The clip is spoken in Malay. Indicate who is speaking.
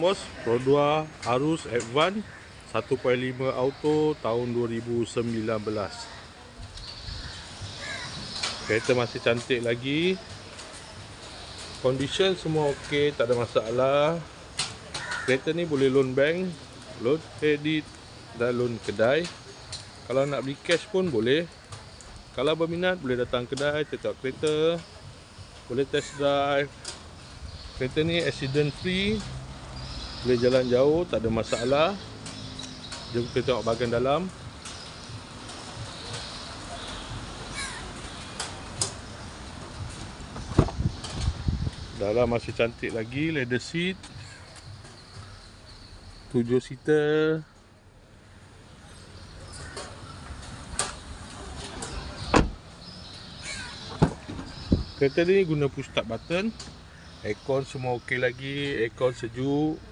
Speaker 1: Bos, Pro 2 Arus Advance 1.5 auto tahun 2019. Kereta masih cantik lagi. Condition semua okey, tak ada masalah. Kereta ni boleh loan bank, loan kredit dan loan kedai. Kalau nak beli cash pun boleh. Kalau berminat boleh datang kedai, tengok kereta, boleh test drive. Kereta ni accident free, boleh jalan jauh, tak ada masalah. Jom kita tengok bahagian dalam. Dalam masih cantik lagi, leather seat, 7 seater. Kereta ni guna push start button. Aircon semua okey lagi, aircon sejuk.